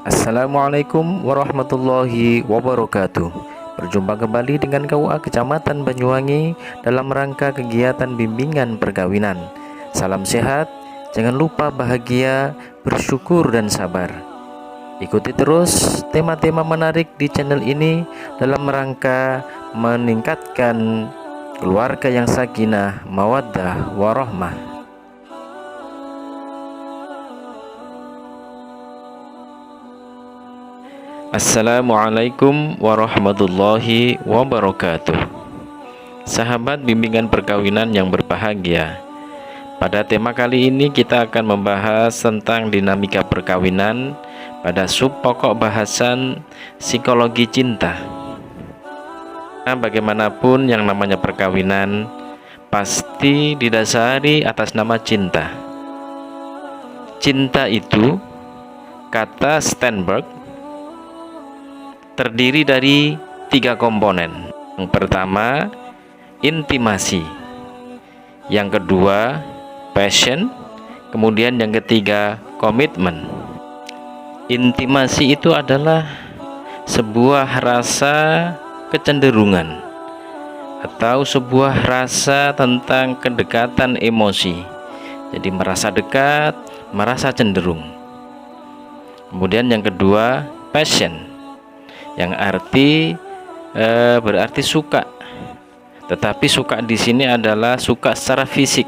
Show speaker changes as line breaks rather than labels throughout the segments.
Assalamualaikum warahmatullahi wabarakatuh. Berjumpa kembali dengan KUA Kecamatan Banyuwangi dalam rangka kegiatan bimbingan perkawinan. Salam sehat, jangan lupa bahagia, bersyukur dan sabar. Ikuti terus tema-tema menarik di channel ini dalam rangka meningkatkan keluarga yang sakinah, mawaddah, warahmah. Assalamualaikum warahmatullahi wabarakatuh. Sahabat bimbingan perkawinan yang berbahagia, pada tema kali ini kita akan membahas tentang dinamika perkawinan pada sub pokok bahasan psikologi cinta. Nah, bagaimanapun yang namanya perkawinan pasti didasari atas nama cinta. Cinta itu, kata Sternberg, terdiri dari 3 komponen. Yang pertama, intimasi. Yang kedua, passion. Kemudian yang ketiga, komitmen. Intimasi itu adalah sebuah rasa kecenderungan atau sebuah rasa tentang kedekatan emosi. Jadi merasa dekat, merasa cenderung. Kemudian yang kedua, passion, yang berarti suka, tetapi suka di sini adalah suka secara fisik,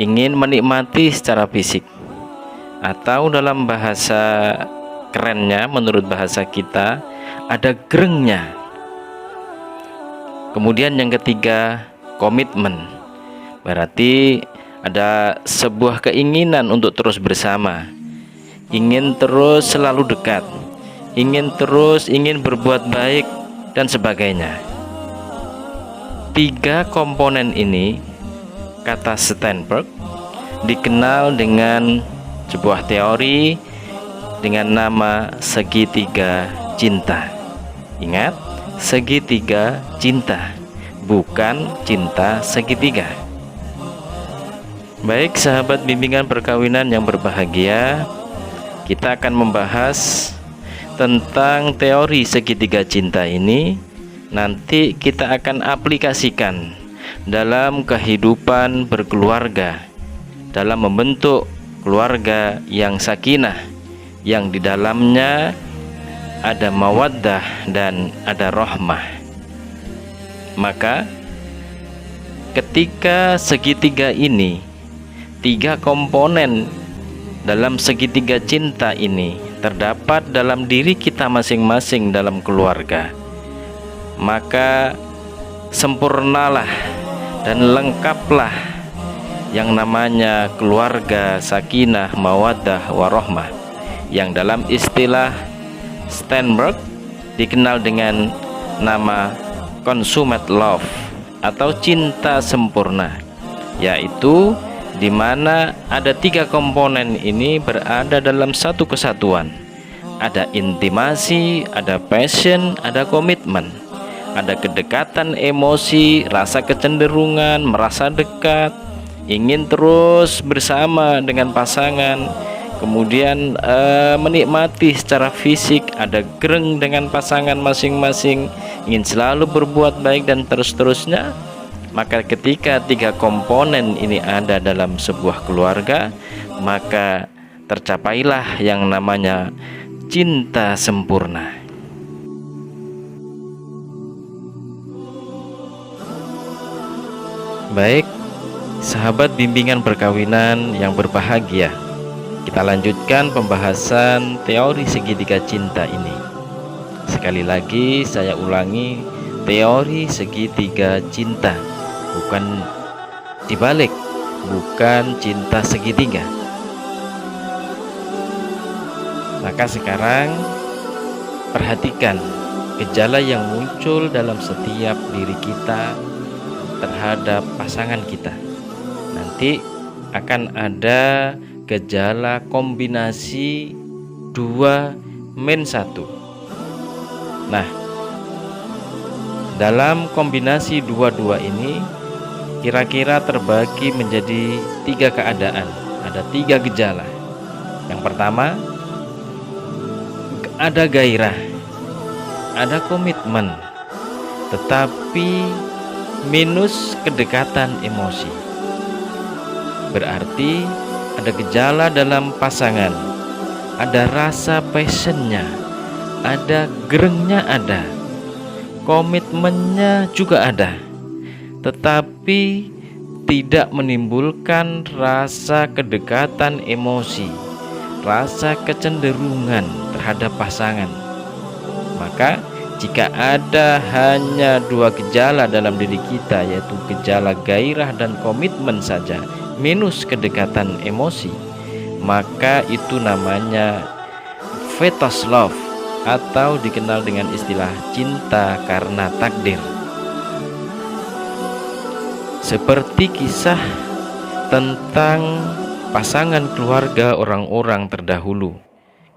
ingin menikmati secara fisik, atau dalam bahasa kerennya menurut bahasa kita ada gerengnya. Kemudian yang ketiga, komitmen, berarti ada sebuah keinginan untuk terus bersama, ingin terus selalu dekat, ingin berbuat baik dan sebagainya. 3 komponen ini, kata Sternberg, dikenal dengan sebuah teori dengan nama segitiga cinta. Ingat, segitiga cinta, bukan cinta segitiga. Baik sahabat bimbingan perkawinan yang berbahagia, kita akan membahas tentang teori segitiga cinta ini. Nanti kita akan aplikasikan dalam kehidupan berkeluarga, dalam membentuk keluarga yang sakinah, yang di dalamnya ada mawaddah dan ada rahmah. Maka ketika segitiga ini, 3 komponen dalam segitiga cinta ini terdapat dalam diri kita masing-masing dalam keluarga, maka sempurnalah dan lengkaplah yang namanya keluarga sakinah, mawaddah, warahmah, yang dalam istilah Sternberg dikenal dengan nama consummate love atau cinta sempurna, yaitu di mana ada 3 komponen ini berada dalam satu kesatuan. Ada intimasi, ada passion, ada komitmen, ada kedekatan emosi, rasa kecenderungan, merasa dekat, ingin terus bersama dengan pasangan, kemudian menikmati secara fisik, ada gereng dengan pasangan masing-masing, ingin selalu berbuat baik dan terus-terusnya. Maka ketika 3 komponen ini ada dalam sebuah keluarga, maka tercapailah yang namanya cinta sempurna. Baik, sahabat bimbingan perkawinan yang berbahagia, kita lanjutkan pembahasan teori segitiga cinta ini. Sekali lagi saya ulangi, teori segitiga cinta, bukan dibalik, bukan cinta segitiga. Maka sekarang perhatikan gejala yang muncul dalam setiap diri kita terhadap pasangan kita. Nanti akan ada gejala kombinasi 2-1. Nah, dalam kombinasi 2-2 ini kira-kira terbagi menjadi 3 keadaan, ada 3 gejala. Yang pertama, ada gairah, ada komitmen, tetapi minus kedekatan emosi. Berarti ada gejala dalam pasangan, ada rasa passionnya, ada gerengnya, ada komitmennya juga ada, tetapi tidak menimbulkan rasa kedekatan emosi, rasa kecenderungan terhadap pasangan. Maka jika ada hanya dua gejala dalam diri kita, yaitu gejala gairah dan komitmen saja, minus kedekatan emosi, maka itu namanya fetus love, atau dikenal dengan istilah cinta karena takdir. Seperti kisah tentang pasangan keluarga orang-orang terdahulu,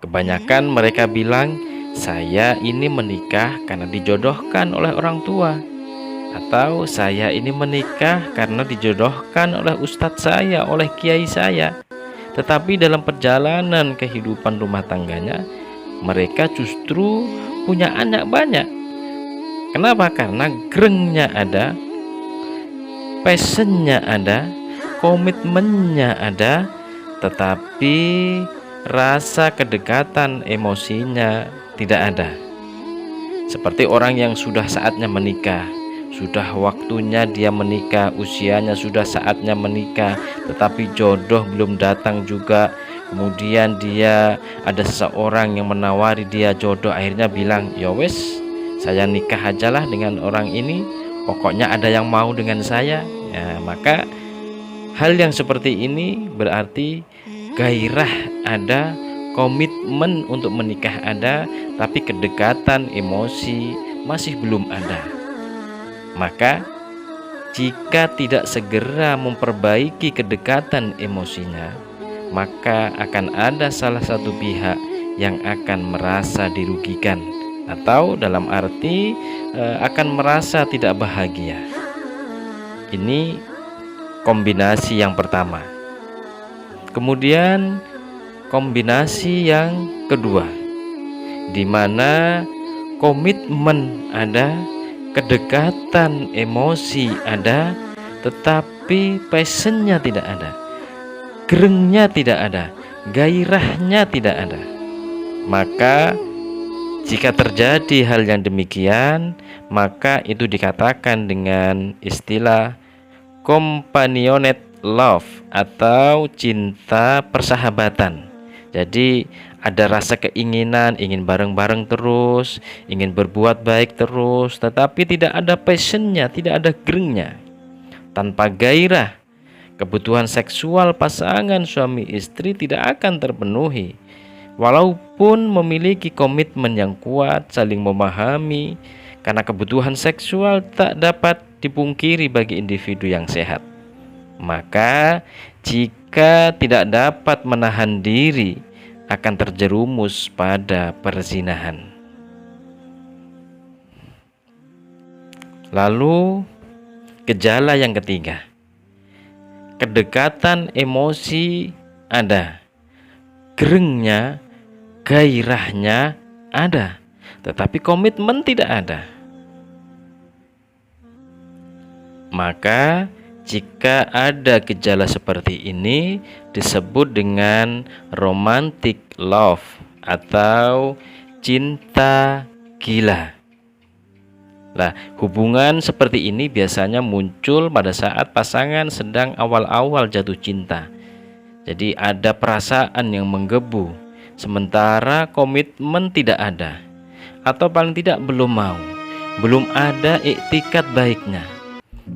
kebanyakan mereka bilang, saya ini menikah karena dijodohkan oleh orang tua, atau saya ini menikah karena dijodohkan oleh ustadz saya, oleh kiai saya. Tetapi dalam perjalanan kehidupan rumah tangganya, mereka justru punya anak banyak. Kenapa? Karena gerengnya ada, passionnya ada, komitmennya ada, tetapi rasa kedekatan emosinya tidak ada. Seperti orang yang sudah saatnya menikah, sudah waktunya dia menikah, usianya sudah saatnya menikah, tetapi jodoh belum datang juga. Kemudian dia ada seseorang yang menawari dia jodoh, akhirnya bilang, ya wes, saya nikah ajalah dengan orang ini, pokoknya ada yang mau dengan saya. Ya, maka hal yang seperti ini berarti gairah ada, komitmen untuk menikah ada, tapi kedekatan emosi masih belum ada. Maka jika tidak segera memperbaiki kedekatan emosinya, maka akan ada salah satu pihak yang akan merasa dirugikan, atau dalam arti akan merasa tidak bahagia. Ini kombinasi yang pertama. Kemudian kombinasi yang kedua, di mana komitmen ada, kedekatan emosi ada, tetapi passionnya tidak ada, gerengnya tidak ada, gairahnya tidak ada. Maka jika terjadi hal yang demikian, maka itu dikatakan dengan istilah companionate love, atau cinta persahabatan. Jadi ada rasa keinginan, ingin bareng-bareng terus, ingin berbuat baik terus, tetapi tidak ada passionnya, tidak ada gerengnya. Tanpa gairah, kebutuhan seksual pasangan suami istri tidak akan terpenuhi. Walaupun memiliki komitmen yang kuat, saling memahami, karena kebutuhan seksual tak dapat dipungkiri bagi individu yang sehat. Maka jika tidak dapat menahan diri, akan terjerumus pada perzinahan. Lalu gejala yang ketiga, kedekatan emosi ada, gerengnya, gairahnya ada, tetapi komitmen tidak ada. Maka jika ada gejala seperti ini, disebut dengan romantic love atau cinta gila. Nah, hubungan seperti ini biasanya muncul pada saat pasangan sedang awal-awal jatuh cinta. Jadi ada perasaan yang menggebu, sementara komitmen tidak ada, atau paling tidak belum mau, belum ada iktikat baiknya.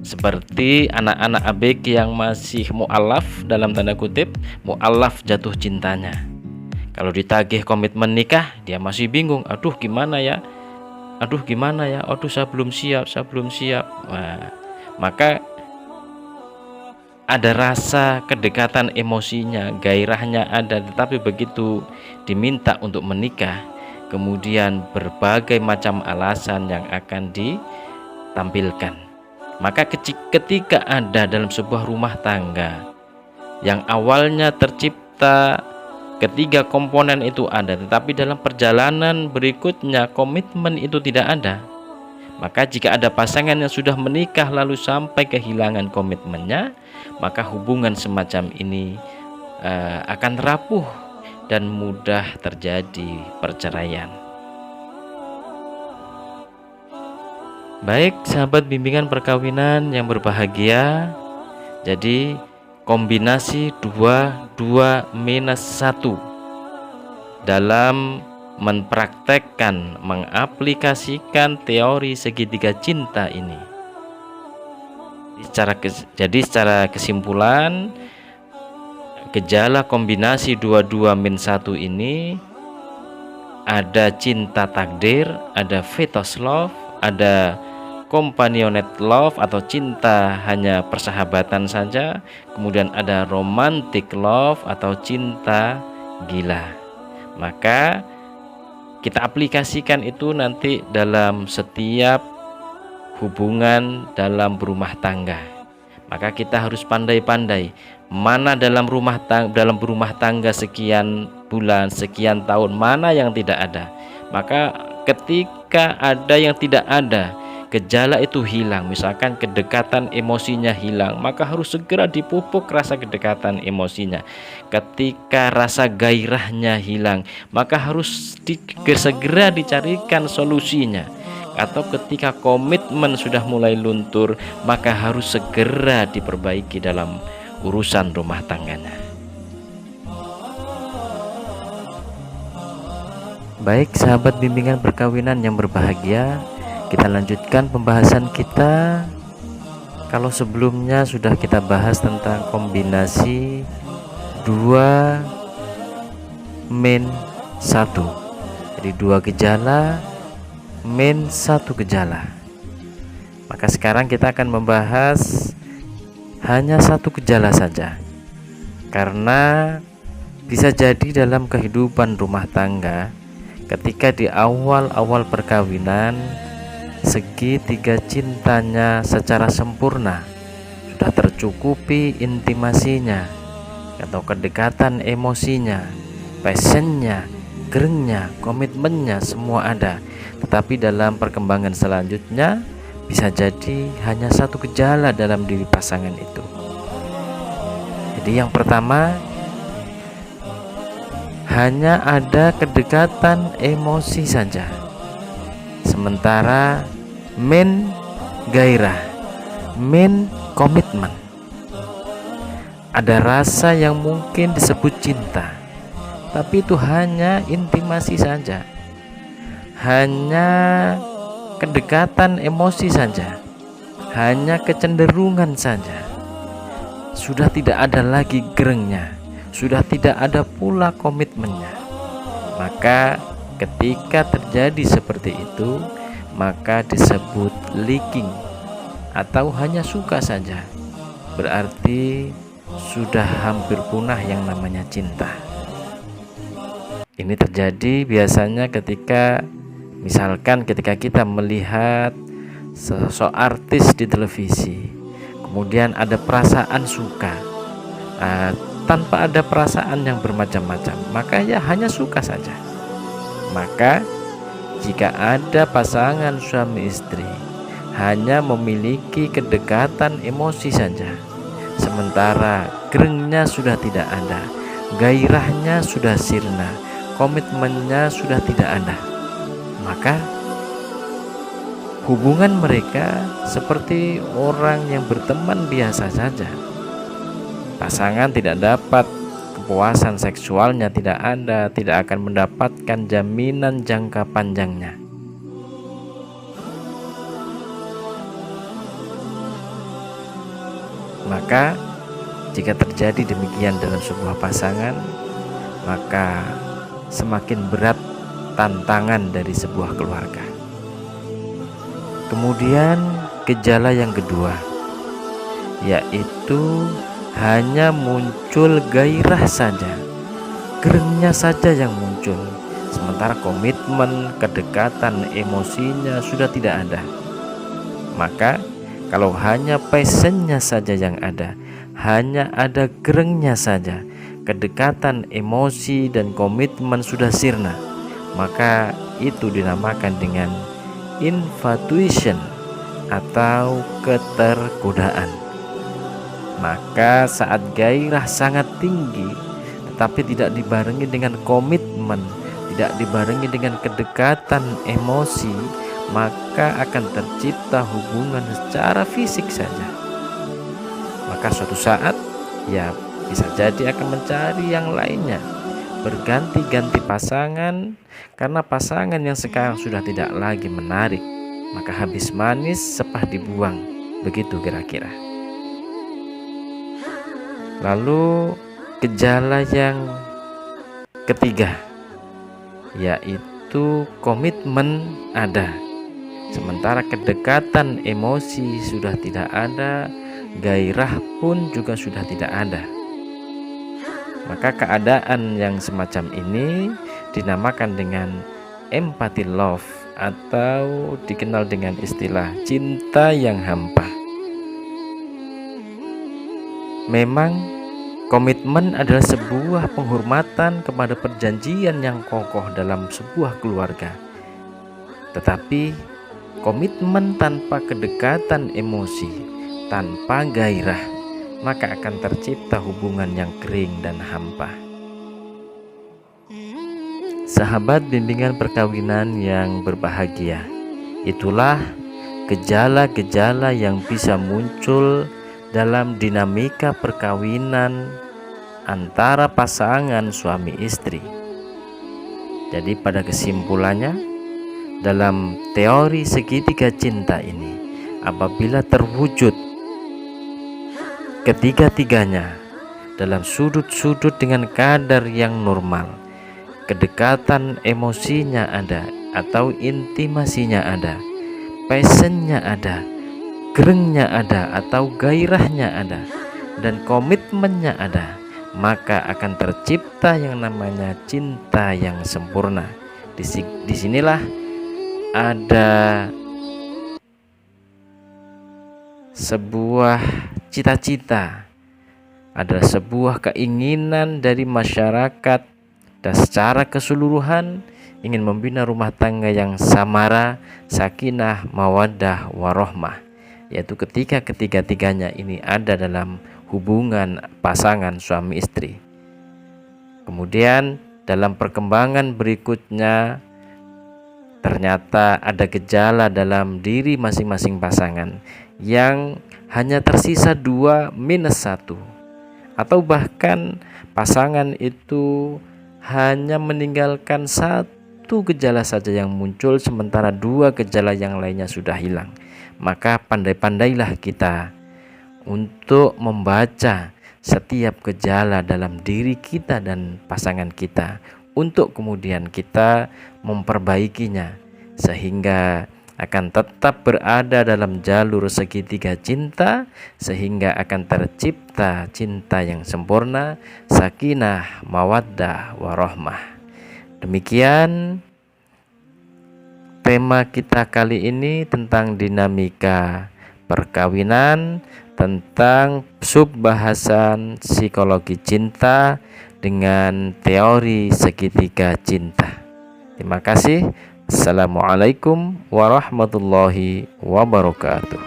Seperti anak-anak ABG yang masih mu'alaf, dalam tanda kutip, mu'alaf jatuh cintanya. Kalau ditagih komitmen nikah, dia masih bingung, aduh gimana ya, aduh saya belum siap. Nah, maka ada rasa kedekatan emosinya, gairahnya ada, tetapi begitu diminta untuk menikah, kemudian berbagai macam alasan yang akan ditampilkan. Maka ketika ada dalam sebuah rumah tangga yang awalnya tercipta ketiga komponen itu ada, tetapi dalam perjalanan berikutnya komitmen itu tidak ada, maka jika ada pasangan yang sudah menikah lalu sampai kehilangan komitmennya, maka hubungan semacam ini akan rapuh dan mudah terjadi perceraian. Baik sahabat bimbingan perkawinan yang berbahagia, jadi kombinasi 2 minus 1 dalam mempraktekkan, mengaplikasikan teori segitiga cinta ini. Jadi secara kesimpulan, gejala kombinasi 2-2-1 ini ada cinta takdir, ada fetus love, ada companionate love atau cinta hanya persahabatan saja, kemudian ada romantic love atau cinta gila. Maka kita aplikasikan itu nanti dalam setiap hubungan dalam berumah tangga. Maka kita harus pandai-pandai mana dalam rumah tangga sekian bulan, sekian tahun, mana yang tidak ada. Maka ketika ada yang tidak ada, gejala itu hilang, misalkan kedekatan emosinya hilang, maka harus segera dipupuk rasa kedekatan emosinya. Ketika rasa gairahnya hilang, maka harus segera dicarikan solusinya. Atau ketika komitmen sudah mulai luntur, maka harus segera diperbaiki dalam urusan rumah tangganya. Baik sahabat bimbingan perkawinan yang berbahagia, kita lanjutkan pembahasan kita. Kalau sebelumnya sudah kita bahas tentang kombinasi 2-1, jadi 2 gejala min 1 gejala. Maka sekarang kita akan membahas hanya 1 gejala saja, karena bisa jadi dalam kehidupan rumah tangga ketika di awal-awal perkawinan segitiga cintanya secara sempurna, sudah tercukupi intimasinya atau kedekatan emosinya, passionnya, gerengnya, komitmennya semua ada. Tetapi dalam perkembangan selanjutnya bisa jadi hanya 1 gejala dalam diri pasangan itu. Jadi yang pertama, hanya ada kedekatan emosi saja, sementara min gairah, min komitmen. Ada rasa yang mungkin disebut cinta, tapi itu hanya intimasi saja, hanya kedekatan emosi saja, hanya kecenderungan saja. Sudah tidak ada lagi gerengnya, sudah tidak ada pula komitmennya. Maka ketika terjadi seperti itu, maka disebut liking atau hanya suka saja. Berarti sudah hampir punah yang namanya cinta. Ini terjadi biasanya ketika misalkan ketika kita melihat sosok artis di televisi, kemudian ada perasaan suka, tanpa ada perasaan yang bermacam-macam, maka ya hanya suka saja. Maka jika ada pasangan suami istri hanya memiliki kedekatan emosi saja, sementara gerengnya sudah tidak ada, gairahnya sudah sirna, komitmennya sudah tidak ada, maka hubungan mereka seperti orang yang berteman biasa saja. Pasangan tidak dapat kepuasan seksualnya, tidak ada, tidak akan mendapatkan jaminan jangka panjangnya. Maka jika terjadi demikian dalam sebuah pasangan, maka semakin berat tantangan dari sebuah keluarga. Kemudian gejala yang kedua, yaitu hanya muncul gairah saja, gerengnya saja yang muncul, sementara komitmen, kedekatan emosinya sudah tidak ada. Maka kalau hanya passionnya saja yang ada, hanya ada gerengnya saja, kedekatan emosi dan komitmen sudah sirna, maka itu dinamakan dengan infatuation atau ketergodaan. Maka saat gairah sangat tinggi tetapi tidak dibarengi dengan komitmen, tidak dibarengi dengan kedekatan emosi, maka akan tercipta hubungan secara fisik saja. Maka suatu saat ya bisa jadi akan mencari yang lainnya, berganti-ganti pasangan, karena pasangan yang sekarang sudah tidak lagi menarik, maka habis manis sepah dibuang. Begitu kira-kira. Lalu gejala yang ketiga, yaitu komitmen ada, sementara kedekatan emosi sudah tidak ada, gairah pun juga sudah tidak ada. Maka keadaan yang semacam ini dinamakan dengan empathy love atau dikenal dengan istilah cinta yang hampa. Memang komitmen adalah sebuah penghormatan kepada perjanjian yang kokoh dalam sebuah keluarga. Tetapi komitmen tanpa kedekatan emosi, tanpa gairah, maka akan tercipta hubungan yang kering dan hampa. Sahabat bimbingan perkawinan yang berbahagia, itulah gejala-gejala yang bisa muncul dalam dinamika perkawinan antara pasangan suami istri. Jadi pada kesimpulannya, dalam teori segitiga cinta ini, apabila terwujud ketiga-tiganya dalam sudut-sudut dengan kadar yang normal, kedekatan emosinya ada atau intimasinya ada, passionnya ada, gerengnya ada atau gairahnya ada, dan komitmennya ada, maka akan tercipta yang namanya cinta yang sempurna. Disinilah ada sebuah cita-cita, ada sebuah keinginan dari masyarakat dan secara keseluruhan ingin membina rumah tangga yang samara, sakinah, mawaddah, warohmah, yaitu ketika ketiga-tiganya ini ada dalam hubungan pasangan suami istri. Kemudian dalam perkembangan berikutnya ternyata ada gejala dalam diri masing-masing pasangan yang hanya tersisa 2 minus 1, atau bahkan pasangan itu hanya meninggalkan 1 gejala saja yang muncul, sementara 2 gejala yang lainnya sudah hilang. Maka pandai-pandailah kita untuk membaca setiap gejala dalam diri kita dan pasangan kita, untuk kemudian kita memperbaikinya sehingga akan tetap berada dalam jalur segitiga cinta, sehingga akan tercipta cinta yang sempurna, sakinah, mawaddah, warohmah. Demikian tema kita kali ini tentang dinamika perkawinan, tentang subbahasan psikologi cinta dengan teori segitiga cinta. Terima kasih. Assalamualaikum warahmatullahi wabarakatuh.